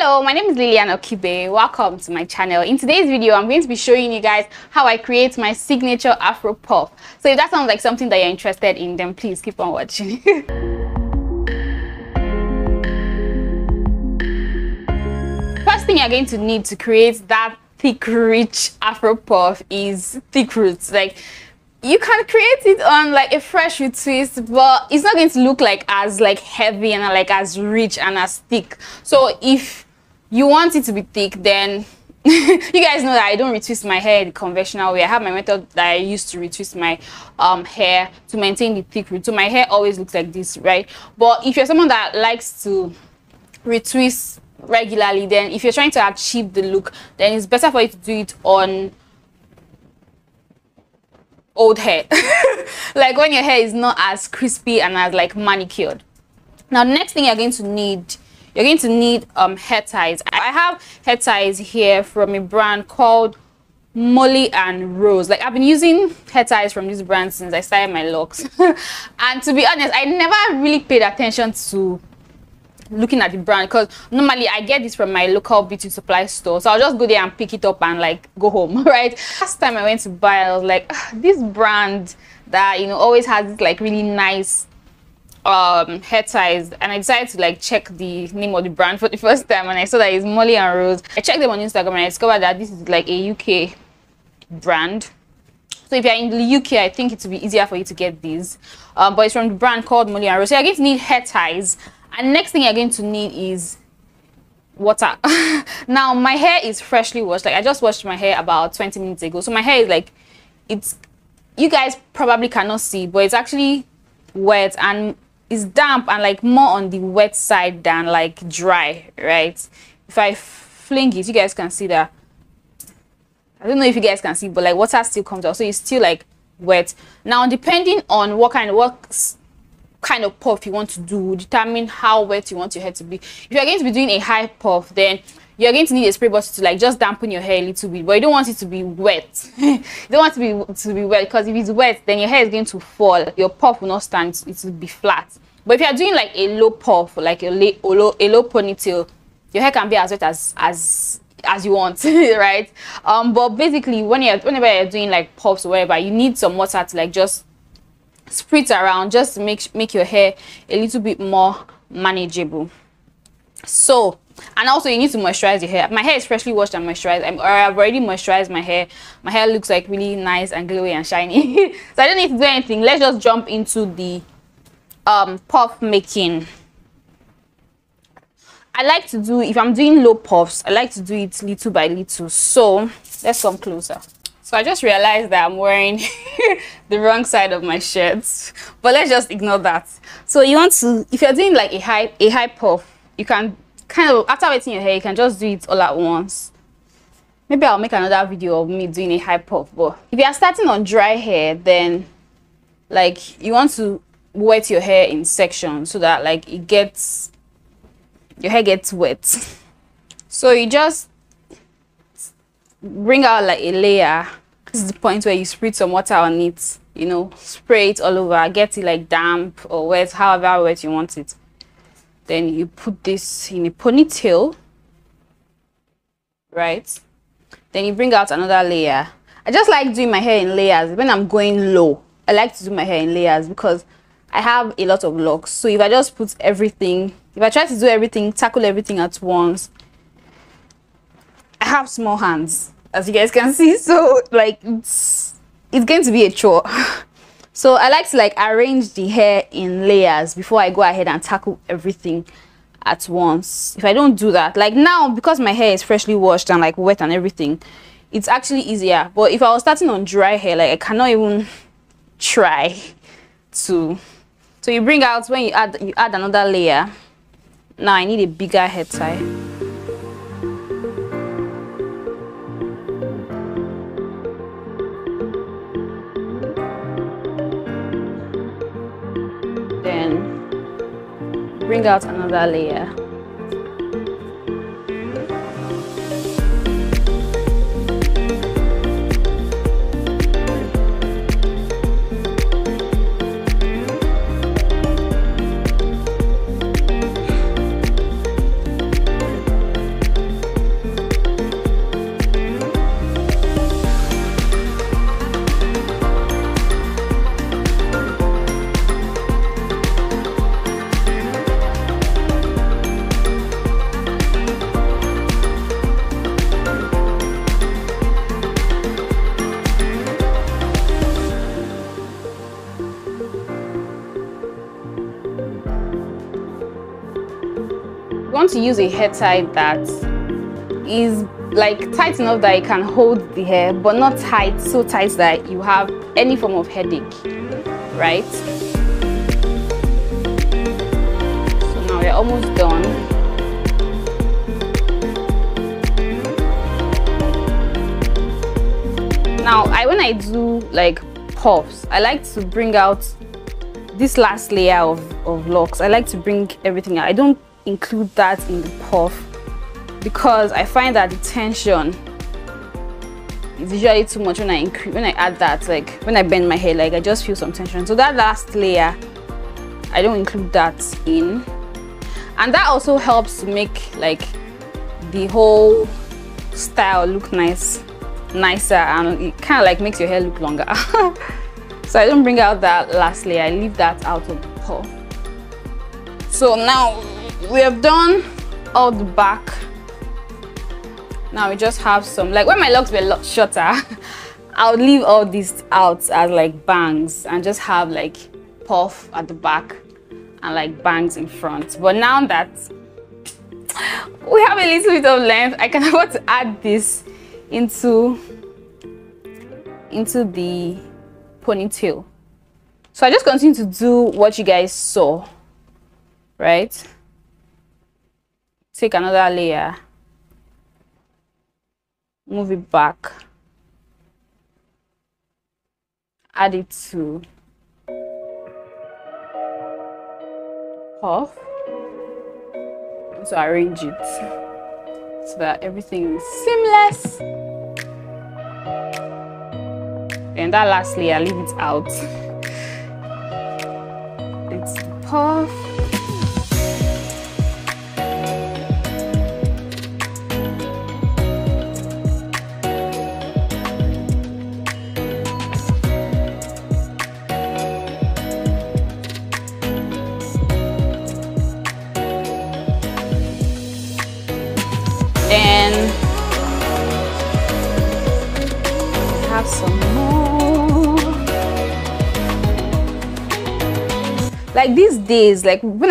Hello, my name is Lilian Okibe. Welcome to my channel. In today's video, I'm going to be showing you guys how I create my signature Afro puff. So if that sounds like something that you're interested in, then please keep on watching. First thing you're going to need to create that thick, rich Afro puff is thick roots. Like, you can create it on like a fresh root twist, but it's not going to look like as heavy and like as rich and as thick. So if you want it to be thick, then you guys know that I don't retwist my hair the conventional way. I have my method that I use to retwist my hair to maintain the thick root. So my hair always looks like this, right? But if you're someone that likes to retwist regularly, then if you're trying to achieve the look, then it's better for you to do it on old hair. Like when your hair is not as crispy and as like manicured. Now the next thing you're going to need hair ties. I have hair ties here from a brand called Molly and Rose. Like, I've been using hair ties from this brand since I started my locks. And to be honest, I never really paid attention to looking at the brand, because normally I get this from my local beauty supply store, so I'll just go there and pick it up and like go home, right? Last time I went to buy, I was like, this brand that, you know, always has this like really nice hair ties, and I decided to like check the name of the brand for the first time, and I saw that it's Molly and Rose. I checked them on Instagram and I discovered that this is like a UK brand. So if you're in the UK, I think it will be easier for you to get these, but it's from the brand called Molly and Rose. So you're going to need hair ties. And next thing you're going to need is water. Now my hair is freshly washed. Like, I just washed my hair about 20 minutes ago, so my hair is like, you guys probably cannot see, but it's actually wet and it's damp and like more on the wet side than like dry, right? If I fling it, you guys can see that. I don't know if you guys can see, but like water still comes out, so it's still like wet. Now depending on what kind of puff you want to do will determine how wet you want your hair to be. If you're going to be doing a high puff, then you're going to need a spray bottle to like just dampen your hair a little bit, but you don't want it to be wet. You don't want it to be wet, because if it's wet, then your hair is going to fall. Your puff will not stand, it will be flat. But if you're doing like a low puff, like a low ponytail, your hair can be as wet as you want, right? But basically whenever you're doing like puffs or whatever, you need some water to like just spritz around, just to make your hair a little bit more manageable. So, and also you need to moisturize your hair. My hair is freshly washed and moisturized. I've already moisturized my hair. My hair looks like really nice and glowy and shiny. So I don't need to do anything. Let's just jump into the puff making. I like to do, if I'm doing low puffs, I like to do it little by little. So let's come closer. So I just realized that I'm wearing the wrong side of my shirt, but let's just ignore that. So you want to, if you're doing like a high puff, you can kind of, after wetting your hair, you can just do it all at once. Maybe I'll make another video of me doing a high puff. But if you are starting on dry hair, then like you want to wet your hair in sections so that like your hair gets wet. So you just bring out like a layer. This is the point where you spritz some water on it, you know, spray it all over, get it like damp or wet, however wet you want it. Then you put this in a ponytail, right? Then you bring out another layer. I just like doing my hair in layers. When I'm going low, I like to do my hair in layers because I have a lot of locks. So if I just put everything, if I try to do everything, tackle everything at once, I have small hands, as you guys can see, so like it's going to be a chore. So I like to like arrange the hair in layers before I go ahead and tackle everything at once. If I don't do that, like now, because my hair is freshly washed and like wet and everything, it's actually easier. But if I was starting on dry hair, like I cannot even try to. So you bring out, when you add another layer. Now I need a bigger hair tie. Bring out another layer. to use a hair tie that is like tight enough that it can hold the hair, but not tight, so tight that you have any form of headache, right? So now we're almost done. Now when I do like puffs, I like to bring out this last layer of locks. I like to bring everything out. I don't include that in the puff because I find that the tension is usually too much when I add that. Like when I bend my hair, like I just feel some tension. So that last layer, I don't include that in, and that also helps to make like the whole style look nicer, and it kind of like makes your hair look longer. So I don't bring out that last layer, I leave that out of the puff. So now we have done all the back. Now we just have some, like when my locks were a lot shorter, I would leave all these out as like bangs and just have like puff at the back and like bangs in front. But now that we have a little bit of length, I can afford to add this into the ponytail. So I just continue to do what you guys saw, right? Take another layer, move it back, add it to puff, to arrange it so that everything is seamless. And that last layer, leave it out. It's the puff. And have some more. Like these days, like when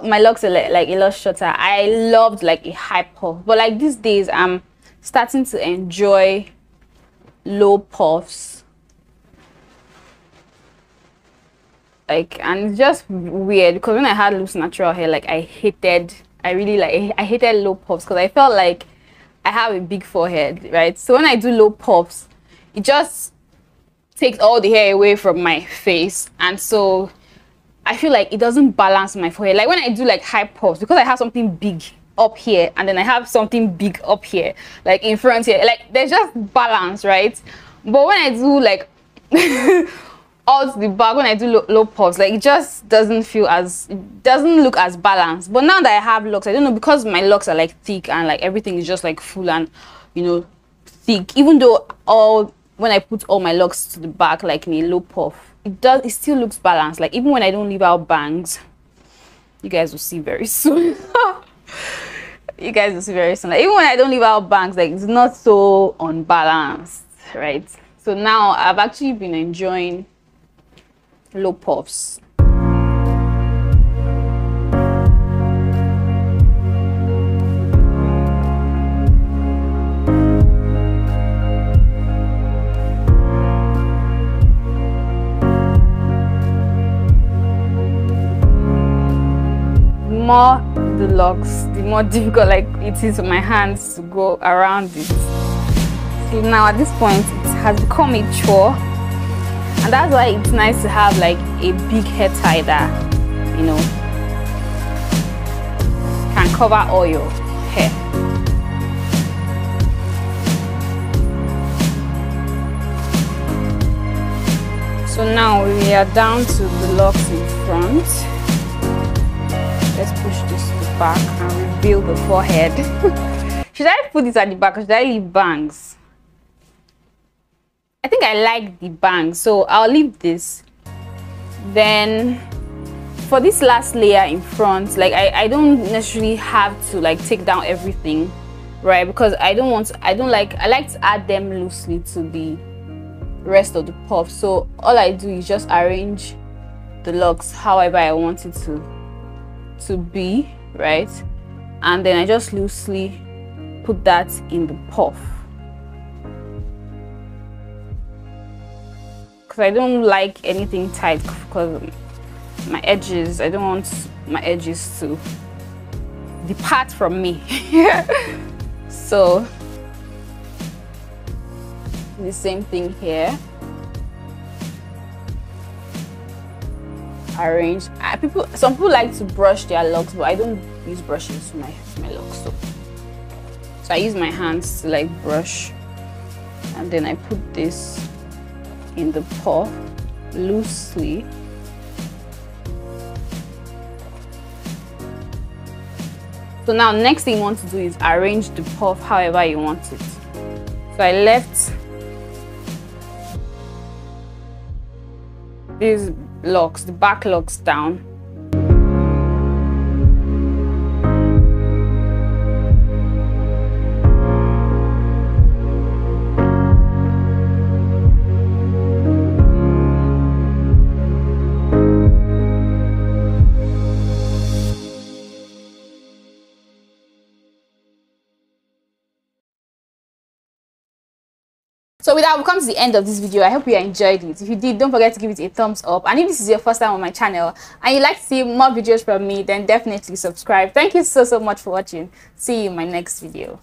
my locks are like a lot shorter, I loved like a high puff, but like these days I'm starting to enjoy low puffs. Like, and it's just weird because when I had loose natural hair, like I hated low puffs because I felt like I have a big forehead, right? So when I do low puffs, it just takes all the hair away from my face, and so I feel like it doesn't balance my forehead. Like when I do like high puffs, because I have something big up here and then I have something big up here, like in front here, like there's just balance, right? But when I do like all to the back, when I do low puffs, like it just doesn't look as balanced. But now that I have locks, I don't know, because my locks are like thick and like everything is just like full and, you know, thick, even though when I put all my locks to the back like in a low puff, it still looks balanced. Like even when I don't leave out bangs, you guys will see very soon. You guys will see very soon. Like even when I don't leave out bangs, like it's not so unbalanced, right? So now I've actually been enjoying low puffs. More the locks, the more difficult like it is for my hands to go around it. So now at this point it has become a chore, and that's why it's nice to have like a big hair tie that, you know, can cover all your hair. So now we are down to the locks in front. Let's push this to the back and reveal the forehead. Should I put this at the back or should I leave bangs? I think I like the bangs, so I'll leave this. Then for this last layer in front, like I don't necessarily have to like take down everything, right? Because I like to add them loosely to the rest of the puff. So all I do is just arrange the locks however I want it to be, right? and then I just loosely put that in the puff, because I don't like anything tight, because my edges, I don't want my edges to depart from me. So the same thing here. Arrange. Some people like to brush their locks, but I don't use brushes for my locks. So I use my hands to like brush, and then I put this in the puff loosely. So now next thing you want to do is arrange the puff however you want it. So I left these locks, the back locks, down. So with that, we've come to the end of this video. I hope you enjoyed it. If you did, don't forget to give it a thumbs up. And if this is your first time on my channel and you'd like to see more videos from me, then definitely subscribe. Thank you so much for watching. See you in my next video.